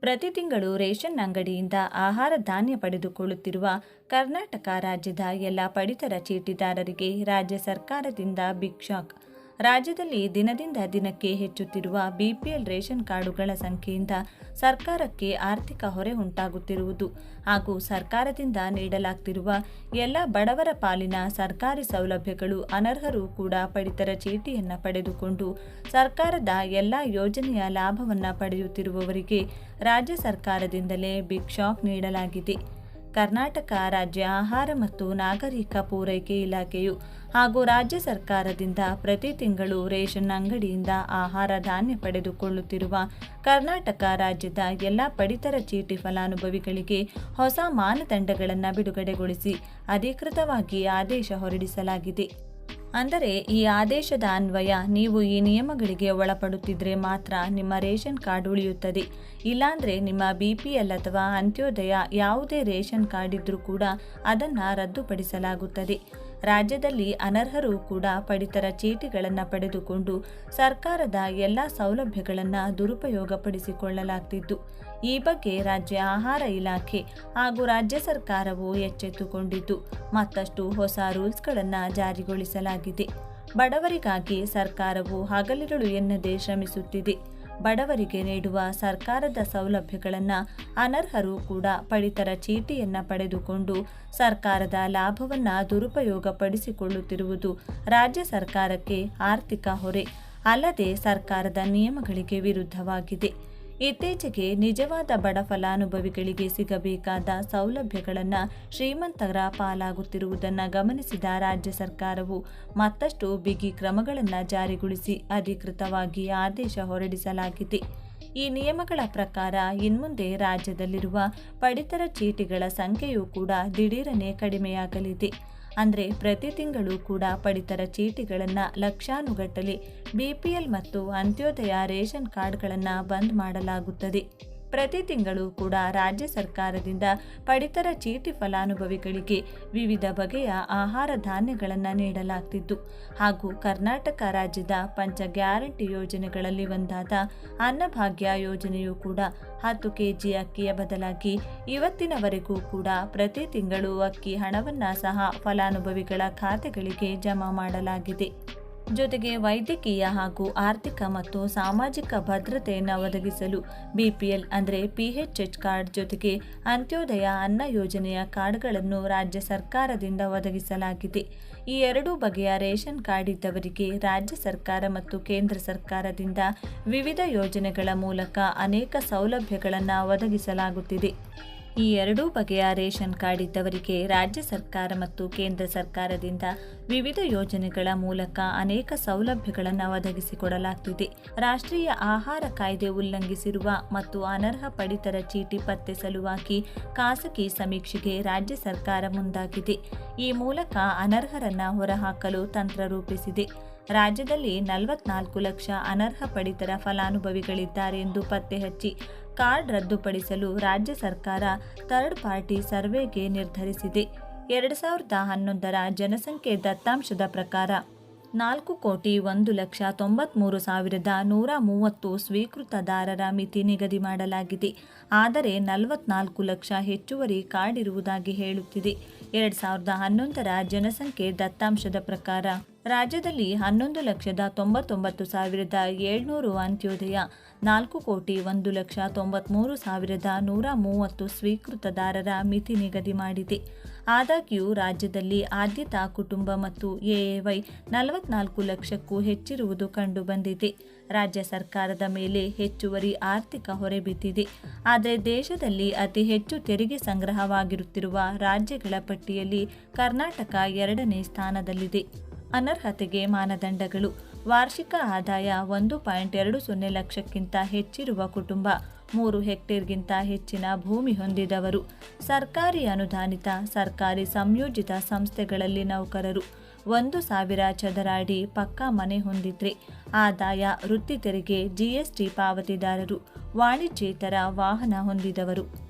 ಪ್ರತಿ ತಿಂಗಳು ರೇಷನ್ ಅಂಗಡಿಯಿಂದ ಆಹಾರ ಧಾನ್ಯ ಪಡೆದುಕೊಳ್ಳುತ್ತಿರುವ ಕರ್ನಾಟಕ ರಾಜ್ಯದ ಎಲ್ಲ ಪಡಿತರ ಚೀಟಿದಾರರಿಗೆ ರಾಜ್ಯ ಸರ್ಕಾರದಿಂದ ಬಿಗ್ ಶಾಕ್. ರಾಜ್ಯದಲ್ಲಿ ದಿನದಿಂದ ದಿನಕ್ಕೆ ಹೆಚ್ಚುತ್ತಿರುವ ಬಿಪಿಎಲ್ ರೇಷನ್ ಕಾರ್ಡುಗಳ ಸಂಖ್ಯೆಯಿಂದ ಸರ್ಕಾರಕ್ಕೆ ಆರ್ಥಿಕ ಹೊರೆ ಉಂಟಾಗುತ್ತಿರುವುದು ಹಾಗೂ ಸರ್ಕಾರದಿಂದ ನೀಡಲಾಗ್ತಿರುವ ಎಲ್ಲ ಬಡವರ ಪಾಲಿನ ಸರ್ಕಾರಿ ಸೌಲಭ್ಯಗಳು ಅನರ್ಹರು ಕೂಡ ಪಡಿತರ ಚೀಟಿಯನ್ನು ಪಡೆದುಕೊಂಡು ಸರ್ಕಾರದ ಎಲ್ಲ ಯೋಜನೆಯ ಲಾಭವನ್ನು ಪಡೆಯುತ್ತಿರುವವರಿಗೆ ರಾಜ್ಯ ಸರ್ಕಾರದಿಂದಲೇ ಬಿಗ್ ಶಾಕ್ ನೀಡಲಾಗಿದೆ. ಕರ್ನಾಟಕ ರಾಜ್ಯ ಆಹಾರ ಮತ್ತು ನಾಗರಿಕ ಪೂರೈಕೆ ಇಲಾಖೆಯು ಹಾಗೂ ರಾಜ್ಯ ಸರ್ಕಾರದಿಂದ ಪ್ರತಿ ತಿಂಗಳು ರೇಷನ್ ಅಂಗಡಿಯಿಂದ ಆಹಾರ ಧಾನ್ಯ ಪಡೆದುಕೊಳ್ಳುತ್ತಿರುವ ಕರ್ನಾಟಕ ರಾಜ್ಯದ ಎಲ್ಲ ಪಡಿತರ ಚೀಟಿ ಫಲಾನುಭವಿಗಳಿಗೆ ಹೊಸ ಮಾನದಂಡಗಳನ್ನು ಬಿಡುಗಡೆಗೊಳಿಸಿ ಅಧಿಕೃತವಾಗಿ ಆದೇಶ ಹೊರಡಿಸಲಾಗಿದೆ. ಅಂದರೆ ಈ ಆದೇಶದ ಅನ್ವಯ ನೀವು ಈ ನಿಯಮಗಳಿಗೆ ಒಳಪಡುತ್ತಿದ್ದರೆ ಮಾತ್ರ ನಿಮ್ಮ ರೇಷನ್ ಕಾರ್ಡ್ ಉಳಿಯುತ್ತದೆ. ಇಲ್ಲಾಂದರೆ ನಿಮ್ಮ ಬಿಪಿಎಲ್ ಅಥವಾ ಅಂತ್ಯೋದಯ ಯಾವುದೇ ರೇಷನ್ ಕಾರ್ಡ್ ಇದ್ದರೂ ಕೂಡ ಅದನ್ನು ರದ್ದುಪಡಿಸಲಾಗುತ್ತದೆ. ರಾಜ್ಯದಲ್ಲಿ ಅನರ್ಹರು ಕೂಡ ಪಡಿತರ ಚೀಟಿಗಳನ್ನು ಪಡೆದುಕೊಂಡು ಸರ್ಕಾರದ ಎಲ್ಲ ಸೌಲಭ್ಯಗಳನ್ನು ದುರುಪಯೋಗಪಡಿಸಿಕೊಳ್ಳಲಾಗ್ತಿದ್ದು, ಈ ಬಗ್ಗೆ ರಾಜ್ಯ ಆಹಾರ ಇಲಾಖೆ ಹಾಗೂ ರಾಜ್ಯ ಸರ್ಕಾರವು ಎಚ್ಚೆತ್ತುಕೊಂಡಿದ್ದು ಮತ್ತಷ್ಟು ಹೊಸ ರೂಲ್ಸ್ಗಳನ್ನು ಜಾರಿಗೊಳಿಸಲಾಗಿದೆ. ಬಡವರಿಗಾಗಿ ಸರ್ಕಾರವು ಹಗಲಿರುಳು ಎನ್ನದೇ ಶ್ರಮಿಸುತ್ತಿದೆ. ಬಡವರಿಗೆ ನೀಡುವ ಸರ್ಕಾರದ ಸೌಲಭ್ಯಗಳನ್ನು ಅನರ್ಹರು ಕೂಡ ಪಡಿತರ ಚೀಟಿಯನ್ನು ಪಡೆದುಕೊಂಡು ಸರ್ಕಾರದ ಲಾಭವನ್ನು ದುರುಪಯೋಗಪಡಿಸಿಕೊಳ್ಳುತ್ತಿರುವುದು ರಾಜ್ಯ ಸರ್ಕಾರಕ್ಕೆ ಆರ್ಥಿಕ ಹೊರೆ ಅಲ್ಲದೆ ಸರ್ಕಾರದ ನಿಯಮಗಳಿಗೆ ವಿರುದ್ಧವಾಗಿದೆ. ಇತ್ತೀಚೆಗೆ ನಿಜವಾದ ಬಡ ಫಲಾನುಭವಿಗಳಿಗೆ ಸಿಗಬೇಕಾದ ಸೌಲಭ್ಯಗಳನ್ನು ಶ್ರೀಮಂತರ ಪಾಲಾಗುತ್ತಿರುವುದನ್ನು ಗಮನಿಸಿದ ರಾಜ್ಯ ಸರ್ಕಾರವು ಮತ್ತಷ್ಟು ಬಿಗಿ ಕ್ರಮಗಳನ್ನು ಜಾರಿಗೊಳಿಸಿ ಅಧಿಕೃತವಾಗಿ ಆದೇಶ ಹೊರಡಿಸಲಾಗಿದೆ. ಈ ನಿಯಮಗಳ ಪ್ರಕಾರ ಇನ್ಮುಂದೆ ರಾಜ್ಯದಲ್ಲಿರುವ ಪಡಿತರ ಚೀಟಿಗಳ ಸಂಖ್ಯೆಯೂ ಕೂಡ ದಿಢೀರನೆ ಕಡಿಮೆಯಾಗಲಿದೆ. ಅಂದರೆ ಪ್ರತಿ ತಿಂಗಳು ಕೂಡ ಪಡಿತರ ಚೀಟಿಗಳನ್ನು ಲಕ್ಷಾನುಗಟ್ಟಲೆ ಬಿಪಿಎಲ್ ಮತ್ತು ಅಂತ್ಯೋದಯ ರೇಷನ್ ಕಾರ್ಡ್ಗಳನ್ನು ಬಂದ್ ಮಾಡಲಾಗುತ್ತದೆ. ಪ್ರತಿ ತಿಂಗಳು ಕೂಡ ರಾಜ್ಯ ಸರ್ಕಾರದಿಂದ ಪಡಿತರ ಚೀಟಿ ಫಲಾನುಭವಿಗಳಿಗೆ ವಿವಿಧ ಬಗೆಯ ಆಹಾರ ಧಾನ್ಯಗಳನ್ನು ನೀಡಲಾಗ್ತಿದ್ದು ಹಾಗೂ ಕರ್ನಾಟಕ ರಾಜ್ಯದ ಪಂಚ ಗ್ಯಾರಂಟಿ ಯೋಜನೆಗಳಲ್ಲಿ ಒಂದಾದ ಅನ್ನಭಾಗ್ಯ ಯೋಜನೆಯೂ ಕೂಡ 10 ಕೆಜಿ ಅಕ್ಕಿಯ ಬದಲಾಗಿ ಇವತ್ತಿನವರೆಗೂ ಕೂಡ ಪ್ರತಿ ತಿಂಗಳು ಅಕ್ಕಿ ಹಣವನ್ನು ಸಹ ಫಲಾನುಭವಿಗಳ ಖಾತೆಗಳಿಗೆ ಜಮಾ ಮಾಡಲಾಗಿದೆ. ಜೊತೆಗೆ ವೈದ್ಯಕೀಯ ಹಾಗೂ ಆರ್ಥಿಕ ಮತ್ತು ಸಾಮಾಜಿಕ ಭದ್ರತೆಯನ್ನು ಒದಗಿಸಲು ಬಿಪಿಎಲ್ ಅಂದರೆ ಪಿಎಚ್ಎಚ್ ಕಾರ್ಡ್ ಜೊತೆಗೆ ಅಂತ್ಯೋದಯ ಅನ್ನ ಯೋಜನೆಯ ಕಾರ್ಡ್ಗಳನ್ನು ರಾಜ್ಯ ಸರ್ಕಾರದಿಂದ ಒದಗಿಸಲಾಗಿದೆ. ಈ ಎರಡೂ ಬಗೆಯ ರೇಷನ್ ಕಾರ್ಡ್ ಇದ್ದವರಿಗೆ ರಾಜ್ಯ ಸರ್ಕಾರ ಮತ್ತು ಕೇಂದ್ರ ಸರ್ಕಾರದಿಂದ ವಿವಿಧ ಯೋಜನೆಗಳ ಮೂಲಕ ಅನೇಕ ಸೌಲಭ್ಯಗಳನ್ನು ಒದಗಿಸಲಾಗುತ್ತಿದೆ. ಈ ಎರಡೂ ಬಗೆಯ ರೇಷನ್ ಕಾರ್ಡ್ ಇದ್ದವರಿಗೆ ರಾಜ್ಯ ಸರ್ಕಾರ ಮತ್ತು ಕೇಂದ್ರ ಸರ್ಕಾರದಿಂದ ವಿವಿಧ ಯೋಜನೆಗಳ ಮೂಲಕ ಅನೇಕ ಸೌಲಭ್ಯಗಳನ್ನು ಒದಗಿಸಿಕೊಡಲಾಗ್ತಿದೆ. ರಾಷ್ಟ್ರೀಯ ಆಹಾರ ಕಾಯ್ದೆ ಉಲ್ಲಂಘಿಸಿರುವ ಮತ್ತು ಅನರ್ಹ ಪಡಿತರ ಚೀಟಿ ಪತ್ತೆ ಸಲುವಾಗಿ ಖಾಸಗಿ ಸಮೀಕ್ಷೆಗೆ ರಾಜ್ಯ ಸರ್ಕಾರ ಮುಂದಾಗಿದೆ. ಈ ಮೂಲಕ ಅನರ್ಹರನ್ನು ಹೊರಹಾಕಲು ತಂತ್ರ ರೂಪಿಸಿದೆ. ರಾಜ್ಯದಲ್ಲಿ 44 ಲಕ್ಷ ಅನರ್ಹ ಪಡಿತರ ಫಲಾನುಭವಿಗಳಿದ್ದಾರೆ ಎಂದು ಪತ್ತೆ ಹಚ್ಚಿ ಕಾರ್ಡ್ ರದ್ದುಪಡಿಸಲು ರಾಜ್ಯ ಸರ್ಕಾರ ಥರ್ಡ್ ಪಾರ್ಟಿ ಸರ್ವೆಗೆ ನಿರ್ಧರಿಸಿದೆ. 2011ರ ಜನಸಂಖ್ಯೆ ದತ್ತಾಂಶದ ಪ್ರಕಾರ 4,01,93,130 ಸ್ವೀಕೃತದಾರರ ಮಿತಿ ನಿಗದಿ ಮಾಡಲಾಗಿದೆ. ಆದರೆ 44 ಲಕ್ಷ ಹೆಚ್ಚುವರಿ ಕಾರ್ಡ್ ಇರುವುದಾಗಿ ಹೇಳುತ್ತಿದೆ. 2011ರ ಜನಸಂಖ್ಯೆ ದತ್ತಾಂಶದ ಪ್ರಕಾರ ರಾಜ್ಯದಲ್ಲಿ 11,99,700 ಅಂತ್ಯೋದಯ, 4,01,93,130 ಸ್ವೀಕೃತದಾರರ ಮಿತಿ ನಿಗದಿ ಮಾಡಿದೆ. ಆದಾಗ್ಯೂ ರಾಜ್ಯದಲ್ಲಿ ಆದ್ಯತಾ ಕುಟುಂಬ ಮತ್ತು ಎಎವೈ 44 ಲಕ್ಷಕ್ಕೂ ಹೆಚ್ಚಿರುವುದು ಕಂಡುಬಂದಿದೆ. ರಾಜ್ಯ ಸರ್ಕಾರದ ಮೇಲೆ ಹೆಚ್ಚುವರಿ ಆರ್ಥಿಕ ಹೊರೆ ಬಿದ್ದಿದೆ. ಆದರೆ ದೇಶದಲ್ಲಿ ಅತಿ ಹೆಚ್ಚು ತೆರಿಗೆ ಸಂಗ್ರಹವಾಗಿರುತ್ತಿರುವ ರಾಜ್ಯಗಳ ಪಟ್ಟಿಯಲ್ಲಿ ಕರ್ನಾಟಕ 2ನೇ ಸ್ಥಾನದಲ್ಲಿದೆ. ಅನರ್ಹತೆಗೆ ಮಾನದಂಡಗಳು: ವಾರ್ಷಿಕ ಆದಾಯ 1.20 ಲಕ್ಷಕ್ಕಿಂತ ಹೆಚ್ಚಿರುವ ಕುಟುಂಬ, 3 ಹೆಕ್ಟೇರ್ಗಿಂತ ಹೆಚ್ಚಿನ ಭೂಮಿ ಹೊಂದಿದವರು, ಸರ್ಕಾರಿ ಅನುದಾನಿತ ಸರ್ಕಾರಿ ಸಂಯೋಜಿತ ಸಂಸ್ಥೆಗಳಲ್ಲಿ ನೌಕರರು, 1,000 ಚದರ ಅಡಿ ಪಕ್ಕಾ ಮನೆ ಹೊಂದಿದ್ರೆ, ಆದಾಯ ವೃತ್ತಿ ತೆರಿಗೆ ಜಿಎಸ್ಟಿ ಪಾವತಿದಾರರು, ವಾಣಿಜ್ಯೇತರ ವಾಹನ ಹೊಂದಿದವರು.